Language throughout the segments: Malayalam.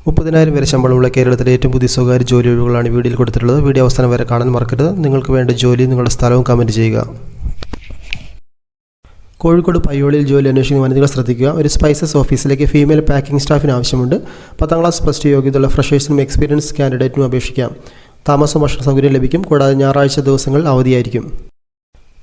30,000 വരെ ശമ്പളമുള്ള കേരളത്തിലെ ഏറ്റവും പുതിയ സ്വകാര്യ ജോലി ഒഴിവുകളാണ് വീഡിയോയിൽ കൊടുത്തിട്ടുള്ളത്. വീഡിയോ അവസാനം വരെ കാണാൻ മറക്കരുത്. നിങ്ങൾക്ക് വേണ്ട ജോലി നിങ്ങളുടെ സ്ഥലവും കമൻറ്റ് ചെയ്യുക. കോഴിക്കോട് പയ്യോളിയിൽ ജോലി അന്വേഷിക്കുന്ന വനിതകൾ ശ്രദ്ധിക്കുക. ഒരു സ്പൈസസ് ഓഫീസിലേക്ക് ഫീമെയിൽ പാക്കിംഗ് സ്റ്റാഫിന് ആവശ്യമുണ്ട്. 10ാം ക്ലാസ് +2 യോഗ്യതയുള്ള ഫ്രഷേഴ്സിനും എക്സ്പീരിയൻസ് കാൻഡിഡേറ്റിനും അപേക്ഷിക്കാം. താമസവും ഭക്ഷണ സൗകര്യം ലഭിക്കും. കൂടാതെ ഞായറാഴ്ച ദിവസങ്ങൾ അവധിയായിരിക്കും.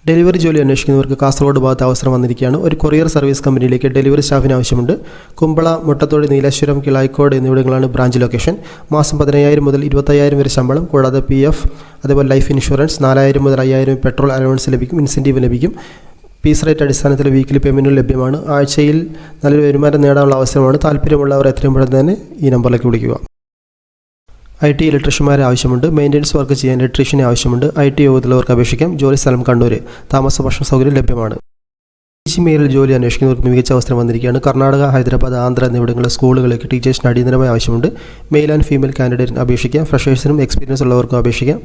ഡെലിവറി ജോലി അന്വേഷിക്കുന്നവർക്ക് കാസർഗോഡ് ഭാഗത്ത് അവസരം വന്നിരിക്കുകയാണ്. ഒരു കൊറിയർ സർവീസ് കമ്പനിയിലേക്ക് ഡെലിവറി സ്റ്റാഫിന് ആവശ്യമുണ്ട്. കുമ്പള, മുട്ടത്തോട്, നീലേശ്വരം, കിളായിക്കോട് എന്നിവിടങ്ങളാണ് ബ്രാഞ്ച് ലൊക്കേഷൻ. മാസം 15,000 മുതൽ 25,000 വരെ ശമ്പളം. കൂടാതെ PF, അതുപോലെ ലൈഫ് ഇൻഷുറൻസ്, 4,000 മുതൽ 5,000 പെട്രോൾ അലവൻസ് ലഭിക്കും. ഇൻസെൻറ്റീവ് ലഭിക്കും. പീസ് റേറ്റ് അടിസ്ഥാനത്തിൽ വീക്കിലി പേയ്മെൻറ്റുകൾ ലഭ്യമാണ്. ആഴ്ചയിൽ നല്ലൊരു വരുമാനം നേടാനുള്ള അവസരമാണ്. താല്പര്യമുള്ളവർ എത്രയും പെട്ടെന്ന് തന്നെ ഈ നമ്പറിലേക്ക് വിളിക്കുക. IT ഇലക്ട്രീഷ്യന്മാരെ ആവശ്യമുണ്ട്. മെയിൻ്റനൻസ് വർക്ക് ചെയ്യാൻ ഇലക്ട്രീഷ്യനെ ആവശ്യമുണ്ട്. IT യോഗ്യതയുള്ളവർക്ക് അപേക്ഷിക്കാം. ജോലി സ്ഥലം കണ്ണൂർ. താമസ ഭക്ഷണ സൗകര്യം ലഭ്യമാണ്. മേഖലയിൽ ജോലി അന്വേഷിക്കുന്നവർക്ക് മികച്ച അവസരം വന്നിരിക്കുകയാണ്. കർണാടക, ഹൈദരാബാദ്, ആന്ധ്ര എന്നിവിടങ്ങളിലെ സ്കൂളുകളിലേക്ക് ടീച്ചേഴ്സിന് അടിയന്തരമായി ആവശ്യമുണ്ട്. മെയിൽ ആൻഡ് ഫീമെയിൽ കാൻഡിഡേറ്റിന് അപേക്ഷിക്കാം. ഫ്രഷേഴ്സിനും എക്സ്പീരിയൻസ് ഉള്ളവർക്കും അപേക്ഷിക്കാം.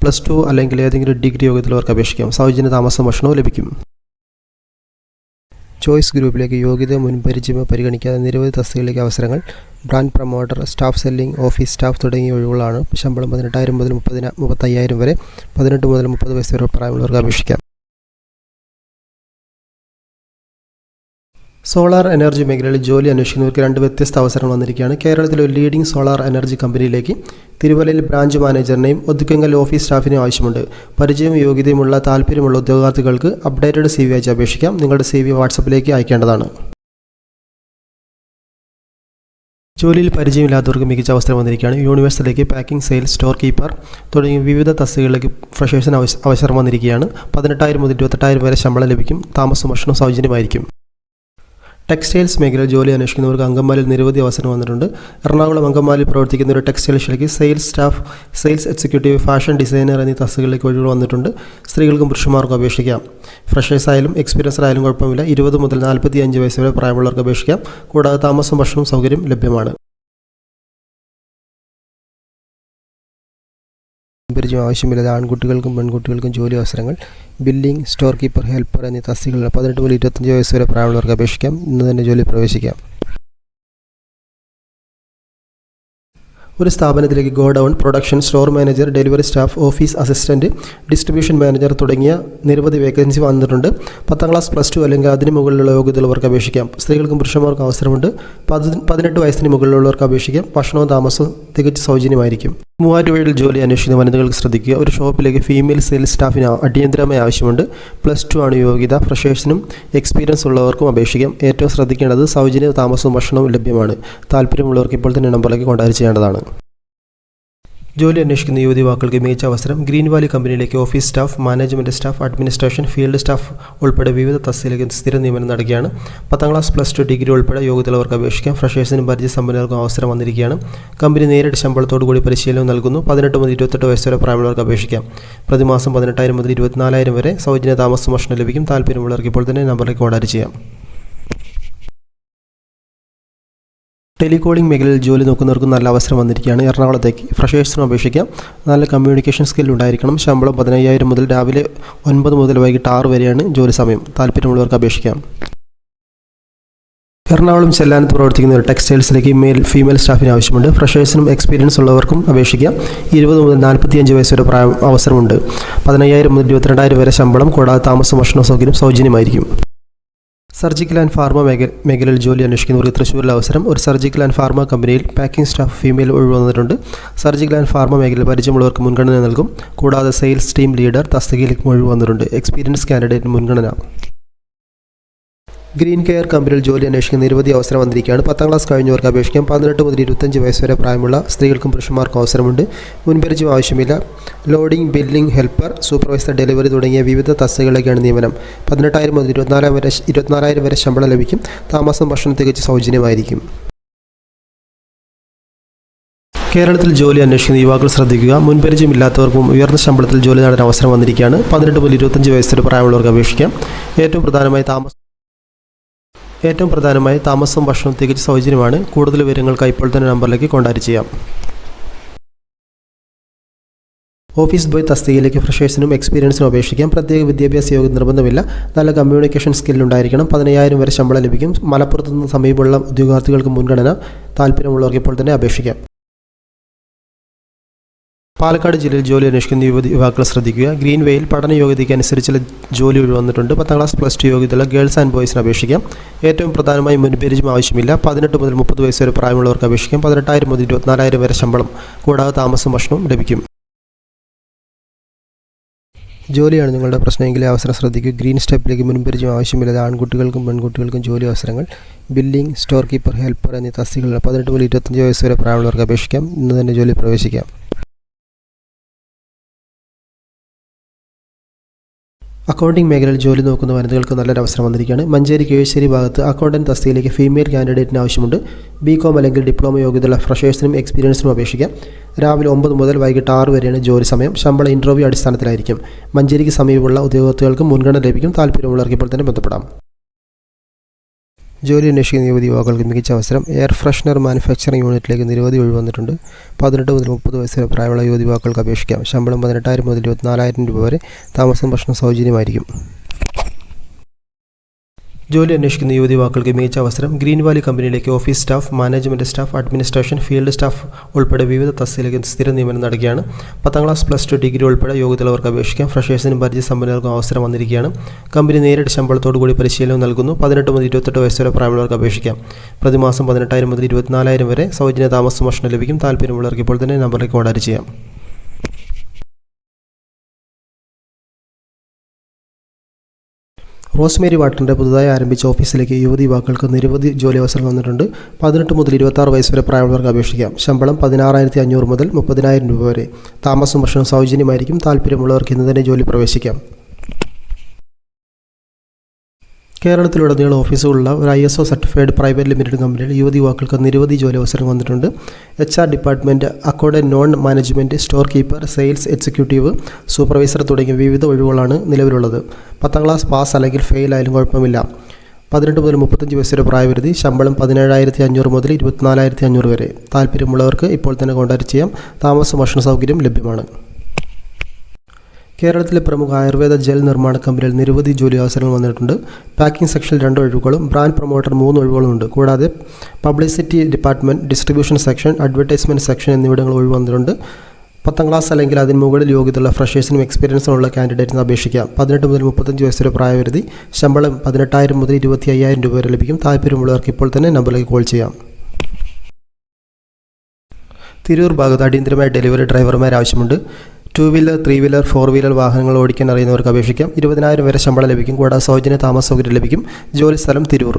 +2 അല്ലെങ്കിൽ ഏതെങ്കിലും ഡിഗ്രി യോഗ്യതയുള്ളവർക്ക് അപേക്ഷിക്കാം. സൗജന്യ താമസം ഭക്ഷണവും ലഭിക്കും. ചോയ്സ് ഗ്രൂപ്പിലേക്ക് യോഗ്യത മുൻപരിചയമോ പരിഗണിക്കാതെ നിരവധി തസ്തികകളിലേക്ക് അവസരങ്ങൾ. Brand promoter, staff selling, office staff തുടങ്ങിയ ഒഴിവുകളാണ്. ശമ്പളം 18,000 മുതൽ 35,000 വരെ. 18 മുതൽ 30 വയസ്സ് വരെ പ്രായമുള്ളവർക്ക് അപേക്ഷിക്കാം. സോളാർ എനർജി മേഖലയിൽ ജോലി അന്വേഷിക്കുന്നവർക്ക് 2 വ്യത്യസ്ത അവസരങ്ങൾ വന്നിരിക്കുകയാണ്. കേരളത്തിലെ ഒരു ലീഡിംഗ് സോളാർ എനർജി കമ്പനിയിലേക്ക് തിരുവല്ലയിൽ ബ്രാഞ്ച് മാനേജറിനെയും ഒതുക്കങ്കൽ ഓഫീസ് സ്റ്റാഫിനെയും ആവശ്യമുണ്ട്. പരിചയവും യോഗ്യതയുമുള്ള താല്പര്യമുള്ള ഉദ്യോഗാർത്ഥികൾക്ക് അപ്ഡേറ്റഡ് CV അയച്ച് അപേക്ഷിക്കാം. നിങ്ങളുടെ CV വാട്സപ്പിലേക്ക് അയക്കേണ്ടതാണ്. ജോലിയിൽ പരിചയമില്ലാത്തവർക്ക് മികച്ച അവസരം വന്നിരിക്കുകയാണ്. യൂണിവേഴ്സിറ്റിയിലേക്ക് പാക്കിംഗ്, സെയിൽസ്, സ്റ്റോർ കീപ്പർ തുടങ്ങിയ വിവിധ തസ്തികകളിലേക്ക് ഫ്രഷേഴ്സിന് അവസരം വന്നിരിക്കുകയാണ്. 18,000 മുതൽ 28,000 വരെ ശമ്പളം ലഭിക്കും. താമസവും ഭക്ഷണവും സൗജന്യമായിരിക്കും. ടെക്സ്റ്റൈൽസ് മേഖലയിൽ ജോലി അന്വേഷിക്കുന്നവർക്ക് അങ്കമാലിയിൽ നിരവധി അവസരം വന്നിട്ടുണ്ട്. എറണാകുളം അങ്കമാലിയിൽ പ്രവർത്തിക്കുന്ന ഒരു ടെക്സ്റ്റൈൽസിലേക്ക് sales staff, sales executive, fashion designer എന്നീ തസ്തികകളിലേക്ക് ഒഴിവുകൾ വന്നിട്ടുണ്ട്. സ്ത്രീകൾക്കും പുരുഷന്മാർക്കും അപേക്ഷിക്കാം. ഫ്രഷേഴ്സ് ആയാലും എക്സ്പീരിയൻസർ ആയാലും കുഴപ്പമില്ല. 20 മുതൽ 45 വയസ്സ് വരെ പ്രായമുള്ളവർക്ക് അപേക്ഷിക്കാം. കൂടാതെ താമസവും ഭക്ഷണവും സൗകര്യം ലഭ്യമാണ്. പരിചയം ആവശ്യമില്ലാതെ ആൺകുട്ടികൾക്കും പെൺകുട്ടികൾക്കും ജോലി അവസരങ്ങൾ. ബില്ലിംഗ്, സ്റ്റോർ കീപ്പർ, ഹെൽപ്പർ എന്നീ തസ്തികകളിൽ 18 മുതൽ 25 വയസ്സ് വരെ പ്രായമുള്ളവർക്ക് അപേക്ഷിക്കാം. ഇന്ന് തന്നെ ജോലി പ്രവേശിക്കാം. ഒരു സ്ഥാപനത്തിലേക്ക് godown, production, store manager, delivery staff, office assistant, distribution manager തുടങ്ങിയ നിരവധി വേക്കൻസി വന്നിട്ടുണ്ട്. 10ാം ക്ലാസ് +2 അല്ലെങ്കിൽ അതിന് മുകളിലുള്ള യോഗ്യതയുള്ളവർക്ക് അപേക്ഷിക്കാം. സ്ത്രീകൾക്കും പുരുഷന്മാർക്കും അവസരമുണ്ട്. 18 വയസ്സിന് മുകളിലുള്ളവർക്ക് അപേക്ഷിക്കാം. ഭക്ഷണവും താമസവും തികച്ചും സൗജന്യമായിരിക്കും. മൂവാറ്റുപുഴയിൽ ജോലി അന്വേഷിക്കുന്ന വനിതകൾക്ക് ശ്രദ്ധിക്കുക. ഒരു ഷോപ്പിലേക്ക് ഫീമെയിൽ സെയിൽസ് സ്റ്റാഫിന് അടിയന്തരമായി ആവശ്യമുണ്ട്. +2 ആണ് യോഗ്യത. ഫ്രഷേഴ്സിനും എക്സ്പീരിയൻസ് ഉള്ളവർക്കും അപേക്ഷിക്കാം. ഏറ്റവും ശ്രദ്ധിക്കേണ്ടത് സൗജന്യ താമസവും ഭക്ഷണവും ലഭ്യമാണ്. താല്പര്യമുള്ളവർക്ക് ഇപ്പോൾ തന്നെ നമ്പറിലേക്ക് കോൺടാക്ട് ചെയ്യേണ്ടതാണ്. ജോലി അന്വേഷിക്കുന്ന യുവതിവാക്കൾക്ക് മികച്ച അവസരം. ഗ്രീൻ വാലി കമ്പനിയിലേക്ക് office staff, management staff, administration, field staff ഉൾപ്പെടെ വിവിധ തസ്തികയിലേക്ക് സ്ഥിര നിയമനം നടക്കുകയാണ്. 10ാം ക്ലാസ് +2 ഡിഗ്രി ഉൾപ്പെടെ യോഗ്യതയുള്ളവർക്ക് അപേക്ഷിക്കാം. ഫ്രഷേഴ്സിനും പരിചയസമ്പന്നർക്കും അവസരം വന്നിരിക്കുകയാണ്. കമ്പനി നേരിട്ട് ശമ്പളത്തോടു കൂടി പരിശീലനം നൽകുന്നു. 18 മുതൽ 28 വയസ്സ് വരെ പ്രായമുള്ളവർക്ക് അപേക്ഷിക്കാം. പ്രതിമാസം 18,000 മുതൽ 24,000 വരെ സൗജന്യ താമസം ഭക്ഷണം ലഭിക്കും. താല്പര്യമുള്ളവർക്ക് ഇപ്പോൾ തന്നെ നമ്പറിലേക്ക് കോൺടാക്ട് ചെയ്യാം. ടെലികോളിംഗ് മേഖലയിൽ ജോലി നോക്കുന്നവർക്ക് നല്ല അവസരം വന്നിരിക്കുകയാണ്. എറണാകുളത്തേക്ക് ഫ്രഷേഴ്സിനും അപേക്ഷിക്കാം. നല്ല കമ്മ്യൂണിക്കേഷൻ സ്കിൽ ഉണ്ടായിരിക്കണം. ശമ്പളം 15,000 മുതൽ രാവിലെ 9 മുതൽ വൈകിട്ട് 6 വരെയാണ് ജോലി സമയം. താല്പര്യമുള്ളവർക്ക് അപേക്ഷിക്കാം. എറണാകുളം ചെല്ലാനത്ത് പ്രവർത്തിക്കുന്ന ഒരു ടെക്സ്റ്റൈൽസിലേക്ക് ഫീമെയിൽ സ്റ്റാഫിന് ആവശ്യമുണ്ട്. ഫ്രഷേഴ്സിനും എക്സ്പീരിയൻസ് ഉള്ളവർക്കും അപേക്ഷിക്കാം. 20 മുതൽ 45 വയസ്സ് വരെ അവസരമുണ്ട്. 15,000 മുതൽ 22,000 വരെ ശമ്പളം. കൂടാതെ താമസ ഭക്ഷണ സൗകര്യം സൗജന്യമായിരിക്കും. സർജിക്കൽ ആൻഡ് ഫാർമ മേഖലയിൽ ജോലി അന്വേഷിക്കുന്നവർക്ക് തൃശ്ശൂരിലെ അവസരം. ഒരു സർജിക്കൽ ആൻഡ് ഫാർമ കമ്പനിയിൽ പാക്കിംഗ് സ്റ്റാഫ് ഫീമെയിൽ ഒഴിവ് വന്നിട്ടുണ്ട്. സർജിക്കൽ ആൻഡ് ഫാർമ മേഖലയിൽ പരിചയമുള്ളവർക്ക് മുൻഗണന നൽകും. കൂടാതെ സെയിൽസ് ടീം ലീഡർ തസ്തികയിലേക്ക് ഒഴിവ് വന്നിട്ടുണ്ട്. എക്സ്പീരിയൻസ് കാൻഡിഡേറ്റിന് മുൻഗണന. ഗ്രീൻ കെയർ കമ്പനിയിൽ ജോലി അന്വേഷിക്കുന്ന നിരവധി അവസരം വന്നിരിക്കുകയാണ്. 10ാം ക്ലാസ് കഴിഞ്ഞവർക്ക് അപേക്ഷിക്കാം. 18 മുതൽ 25 വയസ്സ് വരെ പ്രായമുള്ള സ്ത്രീകൾക്കും പുരുഷന്മാർക്കും അവസരമുണ്ട്. മുൻപരിചയം ആവശ്യമില്ല. Loading, billing, helper, supervisor, delivery തുടങ്ങിയ വിവിധ തസ്തികകളിലേക്കാണ് നിയമനം. 18,000 മുതൽ 24,000 വരെ ശമ്പളം ലഭിക്കും. താമസം ഭക്ഷണം തികച്ച് സൗജന്യമായിരിക്കും. കേരളത്തിൽ ജോലി അന്വേഷിക്കുന്ന യുവാക്കൾ ശ്രദ്ധിക്കുക. മുൻപരിചയമില്ലാത്തവർക്കും ഉയർന്ന ശമ്പളത്തിൽ ജോലി നേടാൻ അവസരം വന്നിരിക്കുകയാണ്. 18 മുതൽ 25 വയസ്സ് വരെ പ്രായമുള്ളവർക്ക് അപേക്ഷിക്കാം. ഏറ്റവും പ്രധാനമായി താമസവും ഭക്ഷണവും തികച്ച് സൗജന്യമാണ്. കൂടുതൽ വിവരങ്ങൾക്കായി ഇപ്പോൾ തന്നെ നമ്പറിലേക്ക് കോൺടാക്ട് ചെയ്യാം. ഓഫീസ് ബോയ് തസ്തികയിലേക്ക് ഫ്രഷേഴ്സിനും എക്സ്പീരിയൻസിനും അപേക്ഷിക്കാം. പ്രത്യേക വിദ്യാഭ്യാസ യോഗ്യത നിർബന്ധമില്ല. നല്ല കമ്മ്യൂണിക്കേഷൻ സ്കിൽ ഉണ്ടായിരിക്കണം. 15,000 വരെ ശമ്പളം ലഭിക്കും. മലപ്പുറത്ത് നിന്ന് സമീപമുള്ള ഉദ്യോഗാർത്ഥികൾക്ക് മുൻഗണന. താല്പര്യമുള്ളവർക്ക് ഇപ്പോൾ തന്നെ അപേക്ഷിക്കാം. പാലക്കാട് ജില്ലയിൽ ജോലി അന്വേഷിക്കുന്ന യുവാക്കൾ ശ്രദ്ധിക്കുക. ഗ്രീൻ വേയിൽ പഠന യോഗ്യതയ്ക്ക് അനുസരിച്ചുള്ള ജോലി ഒഴിവന്നിട്ടുണ്ട്. 10ാം ക്ലാസ് +2 യോഗ്യതയുള്ള ഗേൾസ് ആൻഡ് ബോയ്സിന് അപേക്ഷിക്കാം. ഏറ്റവും പ്രധാനമായി മുൻപരിചയം ആവശ്യമില്ല. 18 മുതൽ 30 വയസ്സ് വരെ പ്രായമുള്ളവർക്ക് അപേക്ഷിക്കാം. 18,000 മുതൽ 24,000 വരെ ശമ്പളം, കൂടാതെ താമസവും ഭക്ഷണവും ലഭിക്കും. ജോലിയാണ് നിങ്ങളുടെ പ്രശ്നമെങ്കിൽ അവസരം ശ്രദ്ധിക്കുക. ഗ്രീൻ സ്റ്റെപ്പിലേക്ക് മുൻപരിചയം ആവശ്യമില്ലാതെ ആൺകുട്ടികൾക്കും പെൺകുട്ടികൾക്കും ജോലി അവസരങ്ങൾ. ബില്ലിംഗ്, സ്റ്റോർ കീപ്പർ, ഹെൽപ്പർ എന്നീ തസ്തികകൾ 18 മുതൽ 25 വയസ്സ് വരെ പ്രായമുള്ളവർക്ക് അപേക്ഷിക്കാം. ഇന്ന് തന്നെ ജോലി പ്രവേശിക്കാം. അക്കൗണ്ടിംഗ് മേഖലയിൽ ജോലി നോക്കുന്ന വനിതകൾക്ക് നല്ലൊരു അവസരം വന്നിരിക്കുകയാണ്. മഞ്ചേരി കീഴ്ശ്ശേരി ഭാഗത്ത് അക്കൗണ്ടൻറ്റ് തസ്തികയിലേക്ക് ഫീമെയിൽ കാൻഡിഡേറ്റിന് ആവശ്യമുണ്ട്. ബികോം അല്ലെങ്കിൽ ഡിപ്ലോമ യോഗ്യതയുള്ള ഫ്രഷേഴ്സിനും എക്സ്പീരിയൻസിനും അപേക്ഷിക്കാം. രാവിലെ 9 മുതൽ വൈകിട്ട് 6 വരെയാണ് ജോലി സമയം. ശമ്പളം ഇൻ്റർവ്യൂ അടിസ്ഥാനത്തിലായിരിക്കും. മഞ്ചേരിക്ക് സമീപമുള്ള ഉദ്യോഗാർത്ഥികൾക്ക് മുൻഗണന ലഭിക്കും. താല്പര്യമുള്ളവർക്ക് ഇപ്പോൾ തന്നെ ബന്ധപ്പെടാം. ജോലി അന്വേഷിക്കുന്ന യുവാക്കൾക്ക് മികച്ച അവസരം. എയർ ഫ്രഷ്നർ മാനുഫാക്ചറിംഗ് യൂണിറ്റിലേക്ക് നിരവധി ഒഴിവ് വന്നിട്ടുണ്ട്. 18 മുതൽ 30 വയസ്സ് വരെ പ്രായമുള്ള യുവാക്കൾക്ക് അപേക്ഷിക്കാം. ശമ്പളം 18,000 മുതൽ 24,000 രൂപ വരെ. താമസം ഭക്ഷണം സൗജന്യമായിരിക്കും. ജോലി അന്വേഷിക്കുന്ന യുവാക്കൾക്ക് മികച്ച അവസരം. ഗ്രീൻ വാലി കമ്പനിയിലേക്ക് office staff, management staff, administration, field staff ഉൾപ്പെടെ വിവിധ തസ്തികയിലേക്ക് സ്ഥിര നിയമനം നടക്കുകയാണ്. 10ാം ക്ലാസ് +2 ഡിഗ്രി ഉൾപ്പെടെ യോഗ്യതയുള്ളവർക്ക് അപേക്ഷിക്കാം. ഫ്രഷേഴ്സിനും പരിചയസമ്പന്നർക്കും അവസരം വന്നിരിക്കുകയാണ്. കമ്പനി നേരിട്ട് ശമ്പളത്തോടു കൂടി പരിശീലനം നൽകുന്നു. 18 മുതൽ 28 വയസ്സ് വരെ പ്രായമുള്ളവർക്ക് അപേക്ഷിക്കാം. പ്രതിമാസം 18,000 മുതൽ 24,000 വരെ സൗജന്യ താമസം ഭക്ഷണം ലഭിക്കും. താല്പര്യമുള്ളവർക്ക് ഇപ്പോൾ തന്നെ നമ്പറിലേക്ക് കോൺടാക്ട് ചെയ്യാം. റോസ്മേരി വാട്ടറിൻ്റെ പുതുതായി ആരംഭിച്ച ഓഫീസിലേക്ക് യുവാക്കൾക്ക് നിരവധി ജോലി അവസരം വന്നിട്ടുണ്ട്. 18 മുതൽ 26 വയസ്സ് വരെ പ്രായമുള്ളവർക്ക് അപേക്ഷിക്കാം. ശമ്പളം 16,500 മുതൽ 30,000 രൂപ വരെ. താമസം ഭക്ഷണം സൗജന്യമായിരിക്കും. താല്പര്യമുള്ളവർക്ക് ഇന്ന് തന്നെ ജോലി പ്രവേശിക്കാം. കേരളത്തിലുടനീളം ഓഫീസുകളുള്ള ഒരു ISO സർട്ടിഫൈഡ് പ്രൈവറ്റ് ലിമിറ്റഡ് കമ്പനിയിൽ യുവാക്കൾക്ക് നിരവധി ജോലി അവസരം വന്നിട്ടുണ്ട്. HR department, accountant, non management, store keeper, sales executive, supervisor തുടങ്ങിയ വിവിധ ഒഴിവുകളാണ് നിലവിലുള്ളത്. 10ാം ക്ലാസ് പാസ് അല്ലെങ്കിൽ ഫെയിൽ ആയാലും കുഴപ്പമില്ല. 18 മുതൽ 35 വയസ്സ് വരെ പ്രായപരിധി. ശമ്പളം 17,500 മുതൽ 24,500 വരെ. താല്പര്യമുള്ളവർക്ക് ഇപ്പോൾ തന്നെ കോൺടാക്ട് ചെയ്യാം. താമസ ഭക്ഷണ സൗകര്യം ലഭ്യമാണ്. കേരളത്തിലെ പ്രമുഖ ആയുർവേദ ജെൽ നിർമ്മാണ കമ്പനിയിൽ നിരവധി ജോലി അവസരങ്ങൾ വന്നിട്ടുണ്ട്. പാക്കിംഗ് സെക്ഷനിൽ 2 ഒഴിവുകളും ബ്രാൻഡ് പ്രൊമോട്ടർ 3 ഒഴിവുകളുമുണ്ട്. കൂടാതെ publicity department, distribution section, advertisement section എന്നിവിടങ്ങൾ ഒഴിവ് വന്നിട്ടുണ്ട്. 10ാം ക്ലാസ് അല്ലെങ്കിൽ അതിന് മുകളിൽ യോഗ്യതയുള്ള ഫ്രഷേഴ്സിനും എക്സ്പീരിയൻസിനുള്ള കാൻഡിഡേറ്റിന് അപേക്ഷിക്കാം. 18 മുതൽ 35 വയസ്സ് വരെ പ്രായപരിധി. ശമ്പളം 18,000 മുതൽ 25,000 രൂപ വരെ ലഭിക്കും. താല്പര്യമുള്ളവർക്ക് ഇപ്പോൾ തന്നെ നമ്പറിലേക്ക് കോൾ ചെയ്യാം. തിരൂർ ഭാഗത്ത് അടിയന്തരമായ ഡെലിവറി ഡ്രൈവർമാർ ആവശ്യമുണ്ട്. 2 വീലർ, 3 വീലർ, 4 വീലർ വാഹനങ്ങൾ ഓടിക്കാൻ അറിയുന്നവർക്ക് അപേക്ഷിക്കാം. 20,000 വരെ ശമ്പളം ലഭിക്കും. കൂടാതെ സൗജന്യ താമസ സൗകര്യം ലഭിക്കും. ജോലി സ്ഥലം തിരൂർ.